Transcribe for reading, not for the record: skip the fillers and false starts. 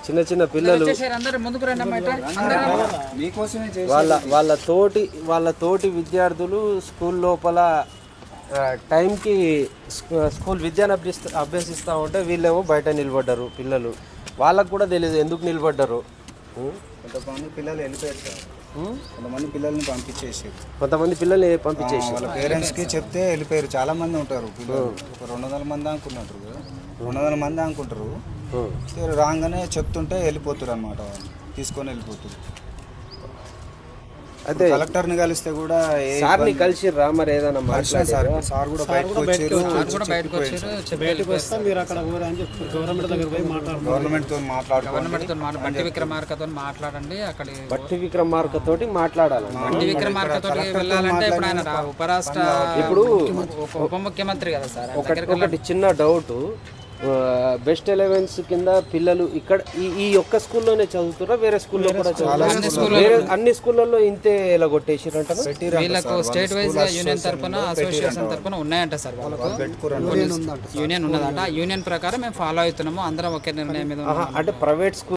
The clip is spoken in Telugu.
చిన్న చిన్న పిల్లలు వాళ్ళ తోటి విద్యార్థులు స్కూల్ లోపల టైంకి స్కూల్ విద్యను అభ్యసిస్తూ ఉంటే వీళ్ళేమో బయట నిలబడ్డారు పిల్లలు. వాళ్ళకు కూడా తెలియదు ఎందుకు నిలబడ్డారు. కొంతమంది పిల్లలు వెళ్ళిపోయారు సార్, కొంతమంది పిల్లల్ని పంపించేసి వాళ్ళ పేరెంట్స్కి చెప్తే వెళ్ళిపోయారు. చాలా మంది ఉంటారు పిల్లలు, ఒక 200 మంది అనుకున్నట్టు, 200 మంది అనుకుంటారు. రాగానే చెప్తుంటే వెళ్ళిపోతారు అన్నమాట, తీసుకొని వెళ్ళిపోతారు. అదే కలెక్టర్ని కలిస్తే కూడా సార్ని కలిసి మరి ఏదైనా మాట్లాడారు. సార్ కూడా బయటకు వచ్చారు. బట్టి విక్రమార్కతో మాట్లాడండి. అక్కడ బట్టి విక్రమార్కతోటి మాట్లాడాలి. బట్టి విక్రమార్కతో వెళ్ళాలంటే ఇప్పుడు ఆయన ఉపరాష్ట్ర ఇప్పుడు ఉప ముఖ్యమంత్రి కదా సార్. ఒకటి చిన్న డౌట్, బెస్ట్ 11s కింద పిల్లలు ఇక్కడ ఈ ఒక్క స్కూల్లోనే చదువుతారా, వేరే స్కూల్లో కూడా చదువుతారా? అన్ని స్కూళ్ళల్లో ఇంతే ఇలా కొట్టేసిరంట. వీళ్ళకు స్టేట్ వైజ్ యూనియన్ తరఫున అసోసియేషన్ తరఫున ఉన్నాయంట సార్, వాళ్ళకు యూనియన్ ఉన్నదంట. ఆ యూనియన్ ప్రకారం మేము ఫాలో అవుతున్నాము, అందరం ఒకే నిర్ణయం మీద. అంటే ప్రైవేట్ స్కూల్